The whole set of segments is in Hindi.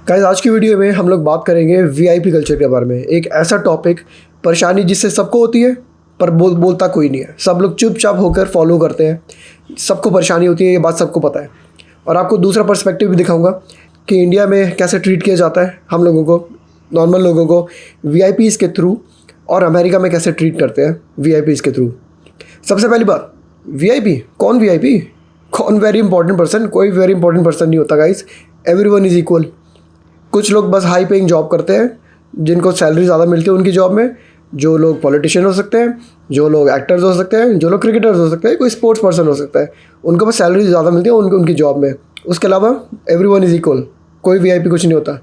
गाइस आज की वीडियो में हम लोग बात करेंगे वीआईपी कल्चर के बारे में। एक ऐसा टॉपिक, परेशानी जिससे सबको होती है पर बोलता कोई नहीं है। सब लोग चुपचाप होकर फॉलो करते हैं। सबको परेशानी होती है, ये बात सबको पता है। और आपको दूसरा पर्सपेक्टिव भी दिखाऊंगा कि इंडिया में कैसे ट्रीट किया जाता है हम लोगों को, नॉर्मल लोगों को वीआईपीज़ के थ्रू, और अमेरिका में कैसे ट्रीट करते हैं वीआईपीज़ के थ्रू। सबसे पहली बात, वीआईपी कौन? वीआईपी कौन? Very important person. कोई वेरी इंपॉर्टेंट पर्सन नहीं होता गाइस, एवरीवन इज़ इक्वल। कुछ लोग बस हाई पेइंग जॉब करते हैं, जिनको सैलरी ज़्यादा मिलती है उनकी जॉब में। जो लोग पॉलिटिशियन हो सकते हैं, जो लोग एक्टर्स हो सकते हैं, जो लोग क्रिकेटर्स हो सकते हैं, कोई स्पोर्ट्स पर्सन हो सकता है, उनको बस सैलरी ज़्यादा मिलती है उनकी जॉब में। उसके अलावा एवरीवन इज़ इक्वल। कोई वीआईपी कुछ नहीं होता।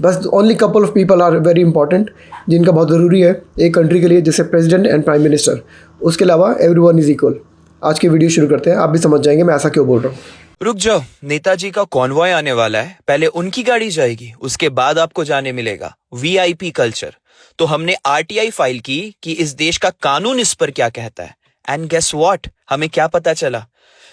बस only couple of people are very important, जिनका बहुत ज़रूरी है एक कंट्री के लिए, जैसे प्रेसिडेंट एंड प्राइम मिनिस्टर। उसके अलावा एवरीवन इज़ इक्वल। आज की वीडियो शुरू करते हैं। आप भी समझ जाएंगे मैं ऐसा क्यों बोल रहा हूँ। रुक जाओ, नेताजी का कॉन्वॉय आने वाला है। पहले उनकी गाड़ी जाएगी, उसके बाद आपको जाने मिलेगा वीआईपी कल्चर। तो हमने आरटीआई फाइल की कि इस देश का कानून इस पर क्या कहता है। एंड गेस व्हाट, हमें क्या पता चला?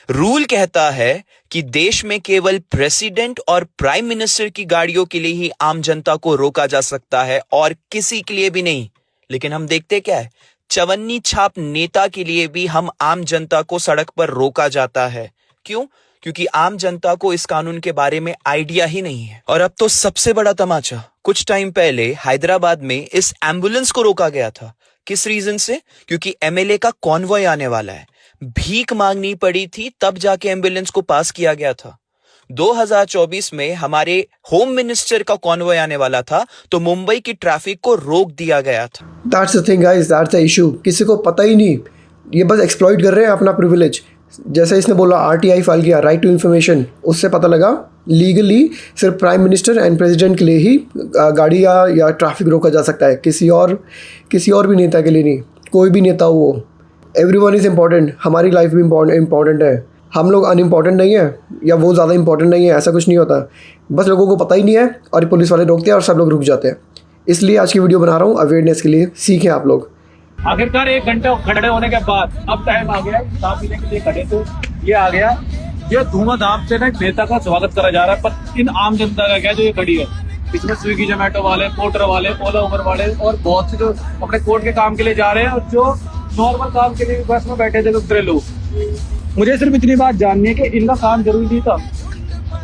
रूल कहता है कि देश में केवल प्रेसिडेंट और प्राइम मिनिस्टर की गाड़ियों के लिए ही आम जनता को रोका जा सकता है, और किसी के लिए भी नहीं। लेकिन हम देखते क्या है, चवन्नी छाप नेता के लिए भी हम आम जनता को सड़क पर रोका जाता है। क्यों? क्योंकि आम जनता को इस कानून के बारे में आइडिया ही नहीं है। और अब तो सबसे बड़ा तमाचा, कुछ टाइम पहले हैदराबाद में इस एम्बुलेंस को रोका गया था। किस रीजन से? क्योंकि एमएलए का कॉन्वॉय आने वाला है। भीख मांगनी पड़ी थी, तब जाके एम्बुलेंस को पास किया गया था। 2024 में हमारे होम मिनिस्टर का कॉन्वॉय आने वाला था, तो मुंबई की ट्रैफिक को रोक दिया गया था। That's the thing guys, that's the issue. किसी को पता ही नहीं, ये बस एक्सप्लॉइट कर रहे हैं अपना प्रिविलेज। जैसे इसने बोला आरटीआई फाइल किया, राइट टू इन्फॉर्मेशन, उससे पता लगा लीगली सिर्फ प्राइम मिनिस्टर एंड प्रेसिडेंट के लिए ही गाड़ी या ट्रैफिक रोका जा सकता है, किसी और भी नेता के लिए नहीं। कोई भी नेता हो वो, एवरीवन इज़ इम्पॉर्टेंट। हमारी लाइफ भी इम्पॉर्टेंट है। हम लोग अनइम्पॉर्टेंट नहीं है या वो ज़्यादा इंपॉर्टेंट नहीं है, ऐसा कुछ नहीं होता। बस लोगों को पता ही नहीं है और पुलिस वाले रोकते हैं और सब लोग रुक जाते हैं। इसलिए आज की वीडियो बना रहा हूँ अवेयरनेस के लिए। सीखें आप लोग। आखिरकार 1 घंटे खड़े होने के बाद अब टाइम आ गया, शराब पीने के लिए खड़े तो ये आ गया। ये धूमधाम से ना नेता का स्वागत करा जा रहा है, पर इन आम जनता का क्या जो ये खड़ी है, इसमें स्विगी जोमेटो वाले, पोर्टर वाले, ओला उबर वाले और बहुत से जो अपने कोर्ट के काम के लिए जा रहे हैं, और जो नॉर्मल काम के लिए बस में बैठे थे दूसरे लोग। मुझे सिर्फ इतनी बात जाननी है कि इनका काम जरूरी नहीं था।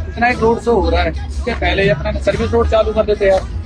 इतना एक रोड शो हो रहा है, इसके पहले ही अपना सर्विस रोड चालू कर देते हैं।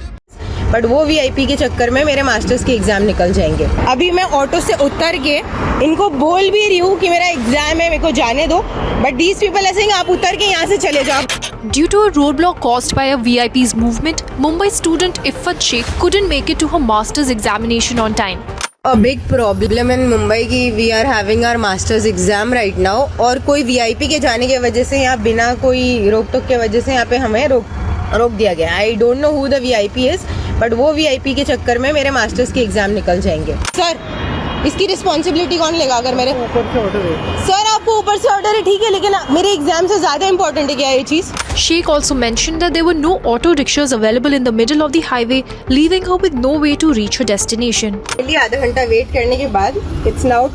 बट वो वीआईपी के चक्कर में मेरे मास्टर्स के एग्जाम निकल जाएंगे। अभी मैं ऑटो से उतर के इनको बोल भी रही हूँ कि मेरा एग्जाम है, मेरे को जाने दो, but these people are saying आप उतर के यहाँ से चले जाओ। Due to a roadblock caused by a VIP's movement, Mumbai student Iffat Sheikh couldn't make it to her master's examination on time. A big problem in Mumbai कि we are having our master's exam right now, और कोई वीआईपी के जाने की वजह से यहाँ बिना कोई रोक टोक के वजह से यहाँ पे हमें रोक दिया गया। आई don't know who the VIP is, but वो वीआईपी के चक्कर में मेरे मास्टर्स के एग्जाम निकल जाएंगे। सर, इसकी रिस्पॉन्सिबिलिटी कौन लेगा? अगर मेरे ऊपर से ऑर्डर है सर, आपको ऊपर से ऑर्डर है ठीक है, लेकिन मेरे एग्जाम से ज्यादा इंपॉर्टेंट है क्या ये चीज? Sheikh also mentioned that there were no auto rickshaws available in the middle of the highway, leaving her with no way to reach her destination. आधा घंटा वेट करने के बाद इट्स नाउ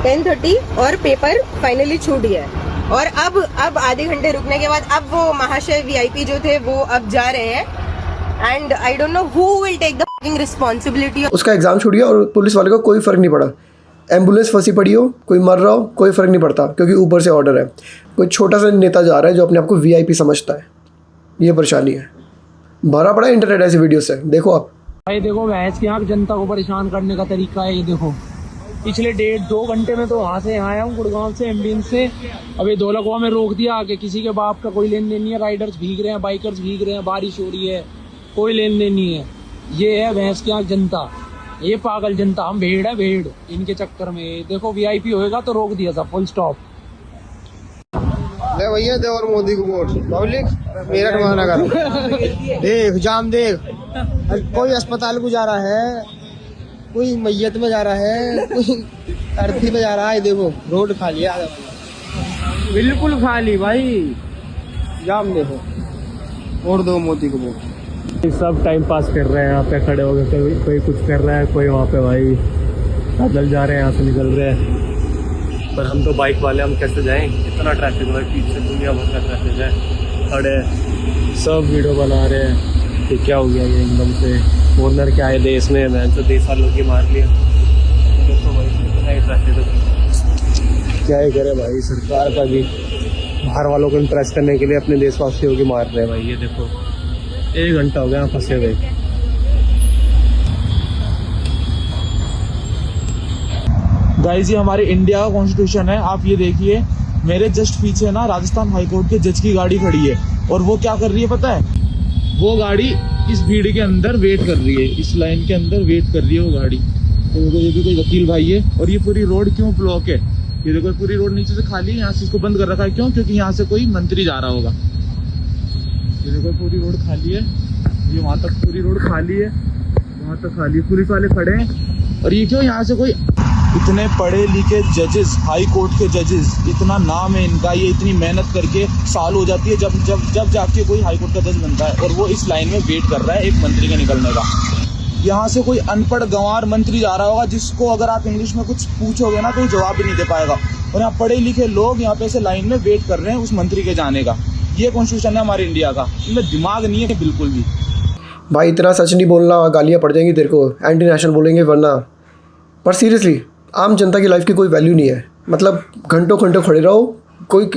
10:30 और पेपर फाइनली छूट गया है। और अब आधे घंटे रुकने के बाद अब वो महाशय वीआईपी जो थे वो अब जा रहे हैं, and I don't know who will take the fucking responsibility. उसका एग्जाम छूट गया और पुलिस वाले को कोई फ़र्क नहीं पड़ा। एम्बुलेंस फंसी पड़ी हो, कोई मर रहा हो, कोई फ़र्क नहीं पड़ता, क्योंकि ऊपर से ऑर्डर है। कोई छोटा सा नेता जा रहा है जो अपने आप को वीआईपी समझता है। ये परेशानी है। भरा पड़ा इंटरनेट ऐसी वीडियो से। देखो आप भाई, देखो भैंस की आंख जनता को परेशान करने का तरीका है। ये देखो, पिछले 1.5-2 घंटे में तो वहाँ से यहाँ आया हूँ गुड़गांव से एम्बुलेंस से। अभी धौलाकुआं में रोक दिया आके, किसी के बाप का कोई लेन देन नहीं है। राइडर्स भीग रहे हैं, बाइकर्स भीग रहे हैं, बारिश हो रही है, कोई लेन देन नहीं है। ये है भैंस की आंख जनता, ये पागल जनता। हम भेड़ है, भेड़ इनके चक्कर में। देखो वीआईपी होएगा तो रोक दिया था, फुल स्टॉप। ले भैया दे और मोदी को वोट, पब्लिक मेरठ महानगर देख जाम देख। कोई अस्पताल को जा रहा है, कोई मैयत में जा रहा है, कोई अर्थी में जा रहा है। देखो रोड खाली है, बिल्कुल खाली भाई। जाम देखो, वोट दो मोदी को वोट। सब टाइम पास कर रहे हैं यहाँ पे खड़े हो गए। कोई कुछ कर रहा है, कोई वहाँ पे भाई पैदल जा रहे हैं, यहाँ से निकल रहे हैं। पर हम तो बाइक वाले, हम कैसे जाएं? इतना ट्रैफिक है, पीछे दुनिया भर का ट्रैफिक है, खड़े सब वीडियो बना रहे हैं कि क्या हो गया ये एकदम से फॉरनर क्या है देश में, मैं तो 20 साल लोग मार लिया। देखो भाई कितना ही ट्रैफिक, क्या ही करे भाई, सरकार का भी बाहर वालों को इम्प्रेस करने के लिए अपने देशवासियों की मार रहे हैं भाई। ये देखो 1 घंटा हो गया फंसे हुए। गाइस ये हमारे इंडिया का कॉन्स्टिट्यूशन है, आप ये देखिए मेरे जस्ट पीछे ना राजस्थान हाईकोर्ट के जज की गाड़ी खड़ी है और वो क्या कर रही है पता है, वो गाड़ी इस भीड़ के अंदर वेट कर रही है, इस लाइन के अंदर वेट कर रही है वो गाड़ी। तो ये भी कोई वकील भाई है। और ये पूरी रोड क्यों ब्लॉक है, ये देखो पूरी रोड नीचे से खाली है, यहाँ से इसको बंद कर रखा है। क्यों? क्योंकि यहाँ से कोई मंत्री जा रहा होगा। ये देखो पूरी रोड खाली है, ये वहाँ तक पूरी रोड खाली है, वहाँ तक खाली है, पुलिस वाले खड़े हैं। और ये क्यों, यहाँ से कोई इतने पढ़े लिखे जजेस, हाई कोर्ट के जजेस, इतना नाम है इनका, ये इतनी मेहनत करके साल हो जाती है जब जब जब जाके कोई हाई कोर्ट का जज बनता है, और वो इस लाइन में वेट कर रहा है एक मंत्री के निकलने का। यहाँ से कोई अनपढ़ गंवार मंत्री जा रहा होगा जिसको अगर आप इंग्लिश में कुछ पूछोगे ना तो वो जवाब भी नहीं दे पाएगा, और यहाँ पढ़े लिखे लोग यहाँ पे ऐसे लाइन में वेट कर रहे हैं उस मंत्री के जाने का। ये कॉन्स्टिट्यूशन है हमारे इंडिया का, इनमें दिमाग नहीं है बिल्कुल भी। भाई इतना सच नहीं बोलना, गालियाँ पड़ जाएंगी तेरे को, एंटी नेशनल बोलेंगे वरना। पर सीरियसली आम जनता की लाइफ की कोई वैल्यू नहीं है। मतलब घंटों घंटों खड़े रहो, कोई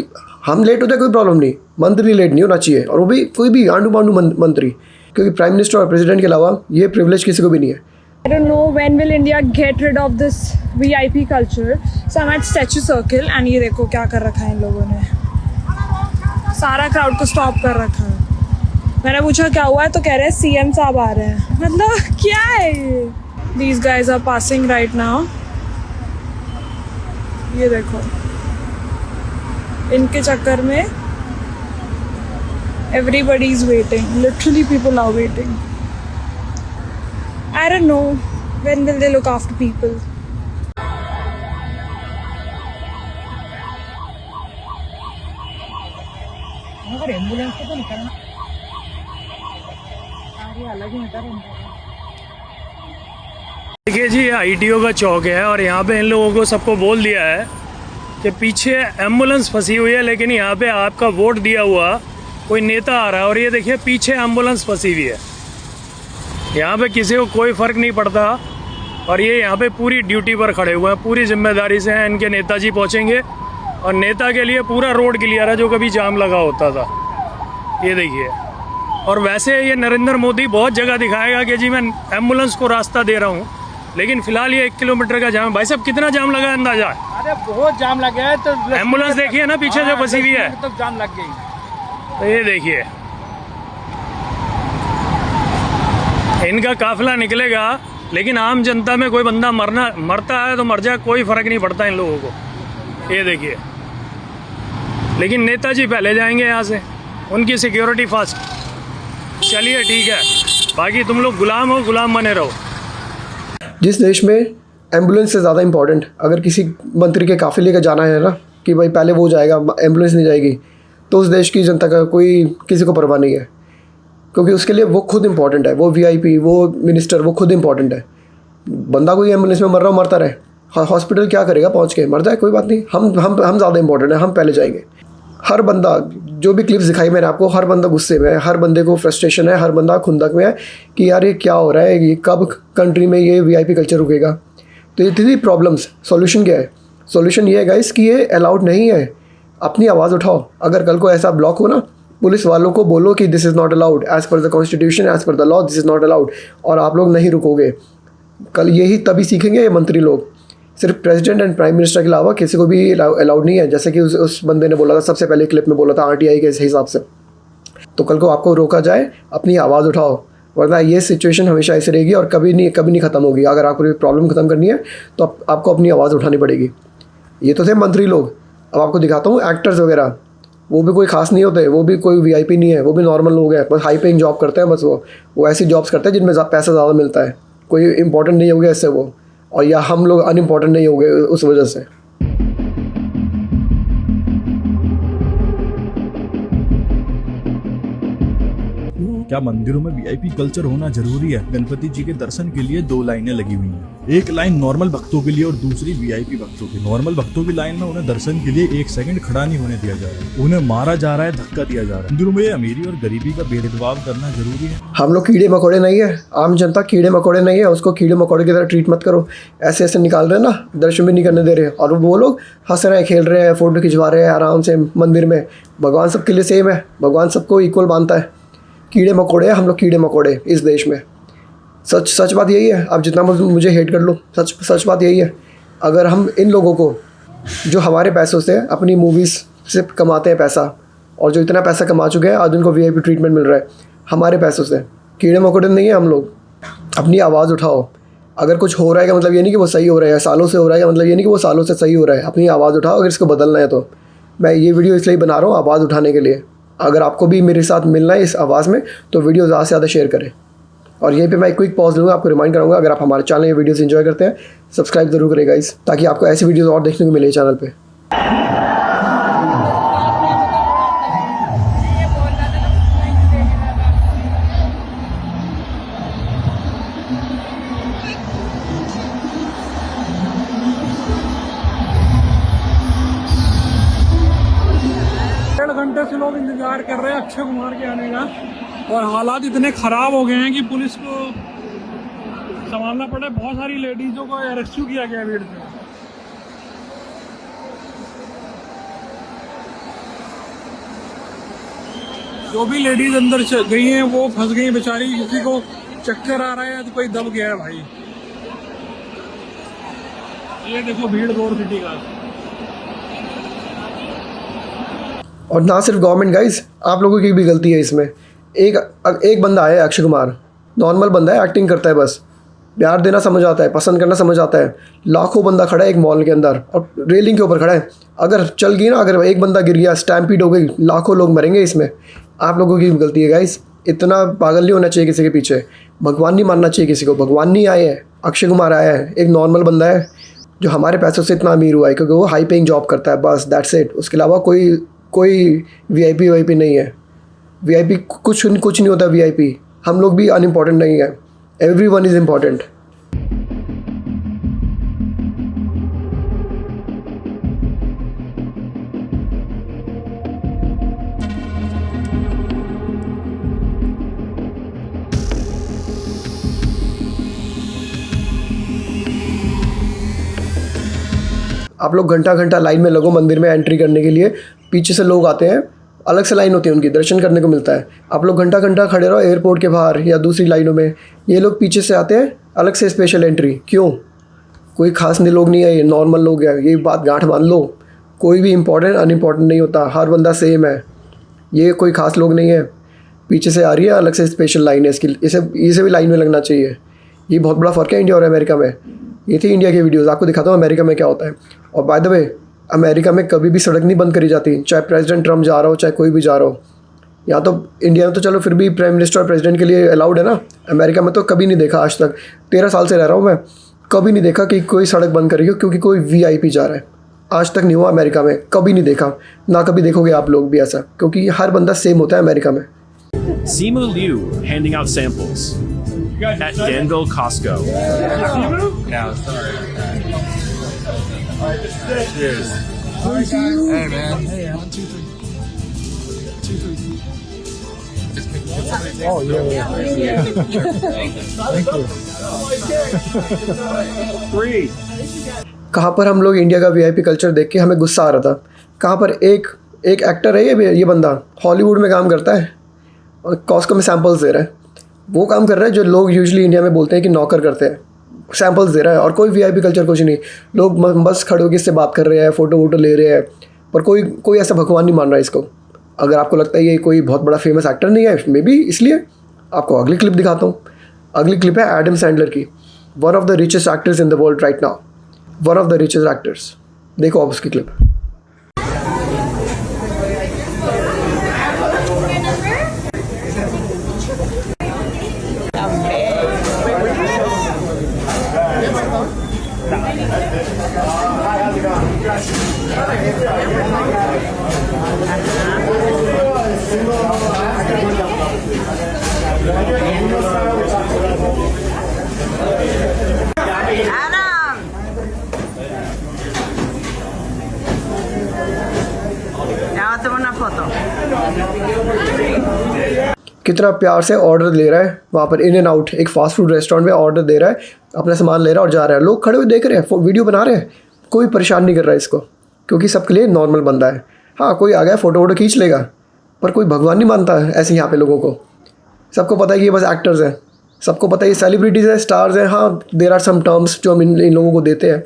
हम लेट हो जाए कोई प्रॉब्लम नहीं, मंत्री लेट नहीं होना चाहिए, और वो भी कोई भी आंडू पांडू मंत्री, क्योंकि प्राइम मिनिस्टर और प्रेसिडेंट के अलावा ये प्रिविलेज किसी को भी नहीं है। I don't know when will India get rid of this VIP culture. So I'm at Statue Circle and ये देखो क्या कर रखा है इन लोगों ने, सारा क्राउड को स्टॉप कर रखा है। मैंने पूछा क्या हुआ है तो कह रहे हैं CM साहब आ रहे हैं। मतलब क्या है ये? These guys are passing right now. ये देखो इनके चक्कर में everybody is waiting. Literally people are waiting. I don't know when will they look after people. देखिए जी, ITO का चौक है और यहाँ पे इन लोगों को सबको बोल दिया है कि पीछे एम्बुलेंस फंसी हुई है, लेकिन यहाँ पे आपका वोट दिया हुआ कोई नेता आ रहा है और ये देखिए पीछे एम्बुलेंस फंसी हुई है। यहाँ पे किसी को कोई फ़र्क नहीं पड़ता और ये यहाँ पे पूरी ड्यूटी पर खड़े हुए हैं, पूरी जिम्मेदारी से हैं। इनके नेताजी पहुँचेंगे और नेता के लिए पूरा रोड क्लियर है जो कभी जाम लगा होता था। ये देखिए, और वैसे ये नरेंद्र मोदी बहुत जगह दिखाएगा कि जी मैं एम्बुलेंस को रास्ता दे रहा हूँ, लेकिन फिलहाल ये 1 किलोमीटर का जाम। भाई साहब कितना जाम लगा है अंदाजा? अरे बहुत जाम लग गया है। तो एम्बुलेंस देखिए ना पीछे जो फंसी हुई है, तो जाम लग गई। तो ये देखिए इनका काफिला निकलेगा, लेकिन आम जनता में कोई बंदा मरता है तो मर जाए, कोई फर्क नहीं पड़ता इन लोगों को। ये देखिए, लेकिन नेताजी पहले जाएंगे यहाँ से, उनकी सिक्योरिटी फास्ट। चलिए ठीक है, बाकी तुम लोग गुलाम हो, गुलाम बने रहो। जिस देश में एम्बुलेंस से ज़्यादा इम्पॉर्टेंट अगर किसी मंत्री के काफिले का जाना है ना, कि भाई पहले वो जाएगा एम्बुलेंस नहीं जाएगी, तो उस देश की जनता का कोई किसी को परवाह नहीं है, क्योंकि उसके लिए वो खुद इम्पॉर्टेंट है। वो VIP, वो मिनिस्टर, वो खुद इम्पॉर्टेंट है। बंदा कोई एम्बुलेंस में मर रहा हो, मरता रहे, हॉस्पिटल क्या करेगा, पहुंच के मर जाए, कोई बात नहीं। हम ज़्यादा इंपॉर्टेंट है, हम पहले जाएंगे। हर बंदा, जो भी क्लिप्स दिखाई मैंने आपको, हर बंदा गुस्से में है, हर बंदे को फ्रस्ट्रेशन है, हर बंदा खुंदक में है कि यार ये क्या हो रहा है, ये कब कंट्री में ये VIP कल्चर रुकेगा। तो ये थी प्रॉब्लम्स। सॉल्यूशन क्या है? सॉल्यूशन ये है गाइस कि ये अलाउड नहीं है। अपनी आवाज़ उठाओ। अगर कल को ऐसा ब्लॉक हो ना, पुलिस वालों को बोलो कि this is not allowed, as per the constitution, as per the law, this is not allowed, और आप लोग नहीं रुकोगे। कल यही तभी सीखेंगे ये मंत्री लोग। सिर्फ प्रेसिडेंट एंड प्राइम मिनिस्टर के अलावा किसी को भी अलाउड नहीं है, जैसे कि उस बंदे ने बोला था, सबसे पहले क्लिप में बोला था RTI के हिसाब से। तो कल को आपको रोका जाए, अपनी आवाज़ उठाओ, वरना ये सिचुएशन हमेशा ऐसे रहेगी और कभी नहीं ख़त्म होगी। अगर आपको प्रॉब्लम ख़त्म करनी है तो आपको अपनी आवाज़ उठानी पड़ेगी। ये तो थे मंत्री लोग। अब आपको दिखाता हूँ एक्टर्स वगैरह, वो भी कोई ख़ास नहीं होते, वो भी कोई VIP नहीं है, वो भी नॉर्मल लोग हैं, बस हाई पेइंग जॉब करते हैं। बस वो ऐसी जॉब्स करते हैं जिनमें पैसा ज़्यादा मिलता है। कोई इंपॉर्टेंट नहीं हो गया इससे वो, और या हम लोग अनइम्पॉर्टेंट नहीं हो गए उस वजह से। क्या मंदिरों में वीआईपी कल्चर होना जरूरी है? गणपति जी के दर्शन के लिए 2 लाइनें लगी हुई हैं। एक लाइन नॉर्मल भक्तों के लिए और दूसरी वीआईपी भक्तों की। नॉर्मल भक्तों की लाइन में उन्हें दर्शन के लिए 1 सेकंड खड़ा नहीं होने दिया जा रहा है, उन्हें मारा जा रहा है, धक्का दिया जा रहा है। मंदिरों में अमीरी और गरीबी का भेदभाव करना जरूरी है। हम लोग कीड़े मकोड़े नहीं है, आम जनता कीड़े मकोड़े नहीं है, उसको कीड़े मकोड़े की तरह ट्रीट मत करो। ऐसे ऐसे निकाल रहे हैं ना, दर्शन भी नहीं करने दे रहे, और वो लोग हंस रहे हैं, खेल रहे हैं, फोटो खिंचवा रहे हैं आराम से मंदिर में। भगवान सबके लिए सेम है, भगवान सबको इक्वल मानता है। कीड़े मकोड़े हैं हम लोग, कीड़े मकोड़े इस देश में। सच बात यही है। आप जितना मुझे हेट कर लो, सच बात यही है। अगर हम इन लोगों को जो हमारे पैसों से अपनी मूवीज़ से कमाते हैं पैसा, और जो इतना पैसा कमा चुके हैं, आज उनको वीआईपी ट्रीटमेंट मिल रहा है हमारे पैसों से। कीड़े मकोड़े नहीं है हम लोग। अपनी आवाज़ उठाओ। अगर कुछ हो रहा है का मतलब ये नहीं कि वो सही हो रहा है, सालों से हो रहा है का मतलब ये नहीं कि वो सालों से सही हो रहा है। अपनी आवाज़ उठाओ अगर इसको बदलना है तो। मैं ये वीडियो इसलिए बना रहा हूँ, आवाज़ उठाने के लिए। अगर आपको भी मेरे साथ मिलना है इस आवाज़ में तो वीडियो ज़्यादा से ज़्यादा शेयर करें। और यहीं पे मैं एक क्विक पॉज लूँगा, आपको रिमाइंड कराऊंगा, अगर आप हमारे चैनल ये वीडियोस एंजॉय करते हैं, सब्सक्राइब जरूर करें गाइस, ताकि आपको ऐसी वीडियोस और देखने को मिले चैनल पे। घंटे से लोग इंतजार कर रहे हैं अक्षय कुमार के आने का, और हालात इतने खराब हो गए हैं कि पुलिस को संभालना पड़े। बहुत सारी लेडीजों को रेस्क्यू किया गया भीड़ से। जो भी लेडीज अंदर गई हैं वो फंस गई बेचारी, किसी को चक्कर आ रहा है तो कोई दब गया है भाई। ये देखो भीड़ रोड सिटी का। और ना सिर्फ गवर्नमेंट गाइस, आप लोगों की भी गलती है इसमें। एक बंदा है अक्षय कुमार, नॉर्मल बंदा है, एक्टिंग करता है बस, प्यार देना समझ आता है, पसंद करना समझ आता है। लाखों बंदा खड़ा है एक मॉल के अंदर और रेलिंग के ऊपर खड़ा है। अगर चल गई ना, अगर एक बंदा गिर गया, स्टैम्पीड हो गई, लाखों लोग मरेंगे इसमें। आप लोगों की गलती है गाइस। इतना पागल नहीं होना चाहिए किसी के पीछे। भगवान नहीं मानना चाहिए किसी को। भगवान नहीं आए हैं, अक्षय कुमार आया है, एक नॉर्मल बंदा है जो हमारे पैसों से इतना अमीर हुआ है क्योंकि वो हाई पेइंग जॉब करता है, बस दैट्स इट। उसके अलावा कोई वीआईपी नहीं है। वीआईपी कुछ नहीं होता। वीआईपी हम लोग भी अनइम्पॉर्टेंट नहीं है। Everyone is important. आप लोग घंटा घंटा लाइन में लगो मंदिर में एंट्री करने के लिए। पीछे से लोग आते हैं, अलग से लाइन होती है उनकी, दर्शन करने को मिलता है। आप लोग घंटा घंटा खड़े रहो एयरपोर्ट के बाहर या दूसरी लाइनों में। ये लोग पीछे से आते हैं, अलग से स्पेशल एंट्री। क्यों? कोई खास लोग नहीं है, ये नॉर्मल लोग हैं। ये बात गांठ मान लो। कोई भी इम्पोर्टेंट अनइम्पॉर्टेंट नहीं होता, हर बंदा सेम है। ये कोई खास लोग नहीं है। पीछे से आ रही है, अलग से स्पेशल लाइन है इसकी, इसे भी लाइन में लगना चाहिए। ये बहुत बड़ा फ़र्क है इंडिया और अमेरिका में। ये थी इंडिया की वीडियोज़, आपको दिखाता हूँ अमेरिका में क्या होता है। और बाय द वे, अमेरिका में कभी भी सड़क नहीं बंद करी जाती, चाहे प्रेसिडेंट ट्रम्प जा रहा हो, चाहे कोई भी जा रहा हो। यहाँ तो इंडिया में तो चलो फिर भी प्राइम मिनिस्टर और प्रेसिडेंट के लिए अलाउड है ना। अमेरिका में तो कभी नहीं देखा आज तक, 13 साल से रह रहा हूँ मैं, कभी नहीं देखा कि कोई सड़क बंद करी हो क्योंकि कोई वीआईपी जा रहा है। आज तक नहीं हुआ अमेरिका में, कभी नहीं देखा, ना कभी देखोगे आप लोग भी ऐसा, क्योंकि हर बंदा सेम होता है अमेरिका में। Simu Liu handing out samples at Danville Costco. Yeah, sorry. Cheers. Hey man. Hey, 1, 2, 3. 2, 3. Oh yeah. Thank you. 3. कहाँ पर हम लोग इंडिया का वीआईपी कल्चर देख के हमें गुस्सा आ रहा था। कहाँ पर एक एक्टर है ये बंदा हॉलीवुड में काम करता है और कॉस्को में सैम्पल्स दे रहा है। वो काम कर रहा है जो लोग यूजुअली इंडिया में बोलते हैं कि नौकर करते हैं, सैम्पल्स दे रहा है। और कोई वीआईपी कल्चर कुछ नहीं। लोग बस खड़े होकर इससे बात कर रहे हैं, फ़ोटो वोटो ले रहे हैं, पर कोई ऐसा भगवान नहीं मान रहा है इसको। अगर आपको लगता है ये कोई बहुत बड़ा फेमस एक्टर नहीं है मे बी, इसलिए आपको अगली क्लिप दिखाता हूँ। अगली क्लिप है एडम सैंडलर की, one of the richest actors in the world right now, one of the richest actors. देखो आप उसकी क्लिप। कितना प्यार से ऑर्डर ले रहा है वहाँ पर, इन एंड आउट एक फास्ट फूड रेस्टोरेंट में ऑर्डर दे रहा है, अपना सामान ले रहा है और जा रहा है। लोग खड़े हुए देख रहे हैं, वीडियो बना रहे हैं, कोई परेशान नहीं कर रहा है इसको, क्योंकि सबके लिए नॉर्मल बंदा है। हाँ, कोई आ गया फ़ोटो वोटो खींच लेगा, पर कोई भगवान नहीं मानता है ऐसे यहाँ पे लोगों को। सबको पता है कि ये बस एक्टर्स हैं, सबको पता है ये सेलिब्रिटीज़ हैं, स्टार्स हैं। हाँ, देर आर सम टर्म्स जो हम इन लोगों को देते हैं,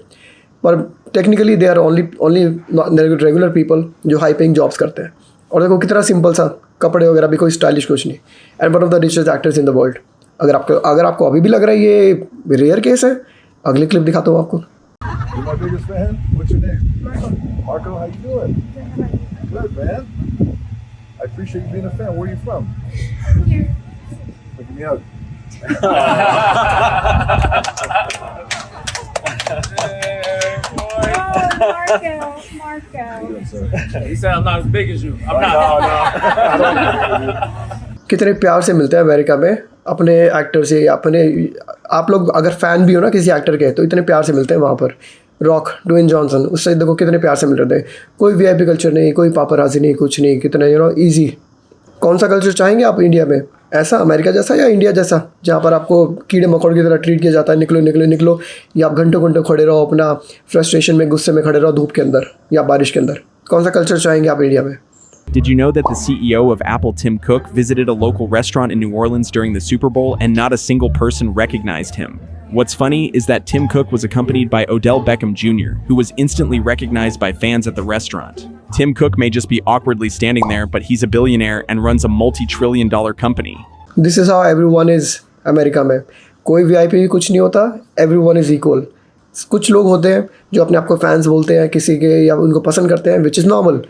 पर technically they are only regular people जो हाई पेइंग जॉब्स करते हैं। और देखो कितना सिंपल सा कपड़े वगैरह भी, कोई स्टाइलिश कुछ नहीं। And one of the richest actors in the world. अगर आपको अभी भी लग रहा है ये रेयर केस है, अगली क्लिप दिखाता हूँ आपको। You're my biggest fan. What's your name? Marco, how you doing? Good, man. I appreciate you being a fan. Where are you from? Here. Look me out. Marco. He said I'm not as big as you. I'm not. कितने प्यार से मिलते हैं अमेरिका में अपने एक्टर से, अपने आप लोग अगर फ़ैन भी हो ना किसी एक्टर के, तो इतने प्यार से मिलते हैं वहाँ पर। रॉक, ड्वेन जॉनसन, उससे देखो कितने प्यार से मिल रहे थे। कोई वीआईपी कल्चर नहीं, कोई पापराज़ी नहीं, कुछ नहीं, कितने ईजी। कौन सा कल्चर चाहेंगे आप इंडिया में? ऐसा अमेरिका जैसा या इंडिया जैसा, जहाँ पर आपको कीड़े मकोड़ की तरह ट्रीट किया जाता है, निकलो निकलो निकलो, या आप घंटों घंटों खड़े रहो अपना फ्रस्ट्रेशन में, गुस्से में खड़े रहो धूप के अंदर या बारिश के अंदर? कौन सा कल्चर चाहेंगे आप इंडिया में? Did you know that the CEO of Apple, Tim Cook, visited a local restaurant in New Orleans during the Super Bowl and not a single person recognized him? What's funny is that Tim Cook was accompanied by Odell Beckham Jr., who was instantly recognized by fans at the restaurant. Tim Cook may just be awkwardly standing there, but he's a billionaire and runs a multi-trillion-dollar company. This is how everyone is America में। कोई VIP कुछ नहीं होता, everyone is equal। कुछ लोग होते हैं जो अपने आप को फैंस बोलते हैं किसी के, या उनको पसंद करते हैं, विच इज़ नॉर्मल,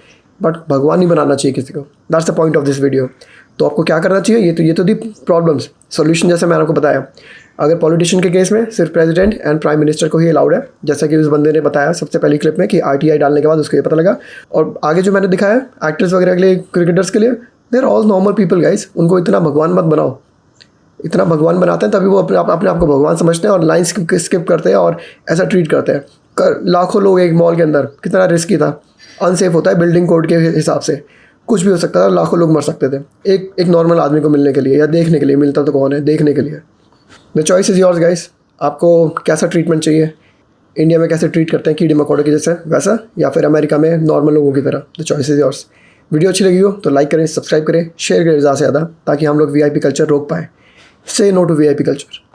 बट भगवान नहीं बनाना चाहिए किसी को। That's the point of this video. तो आपको क्या करना चाहिए? ये तो दी प्रॉब्लम्स। सॉल्यूशन जैसे मैंने आपको बताया, अगर पॉलिटिशियन के केस में सिर्फ प्रेसिडेंट एंड प्राइम मिनिस्टर को ही अलाउड है, जैसा कि उस बंदे ने बताया सबसे पहली क्लिप में कि RTI डालने के बाद उसको ये पता लगा। और आगे जो मैंने दिखाया एक्टर्स वगैरह के लिए, क्रिकेटर्स के लिए, they are all normal people guys. उनको इतना भगवान मत बनाओ। इतना भगवान बनाते हैं तभी वो अपने आप को भगवान समझते हैं और लाइन स्किप करते हैं और ऐसा ट्रीट करते हैं। लाखों लोग एक मॉल के अंदर, कितना रिस्की था, अनसेफ होता है बिल्डिंग कोड के हिसाब से, कुछ भी हो सकता था, लाखों लोग मर सकते थे एक नॉर्मल आदमी को मिलने के लिए या देखने के लिए। मिलता तो कौन है, देखने के लिए। The choice is yours guys. आपको कैसा ट्रीटमेंट चाहिए? इंडिया में कैसे ट्रीट करते हैं कीड़े मकोड़े के जैसे, वैसा, या फिर अमेरिका में नॉर्मल लोगों की तरह? The choice is yours. Video अच्छी लगी हो तो लाइक करें, सब्सक्राइब करें, शेयर करें ज़्यादा से ज़्यादा, ताकि हम लोग VIP कल्चर रोक पाएँ। से नो टू VIP कल्चर।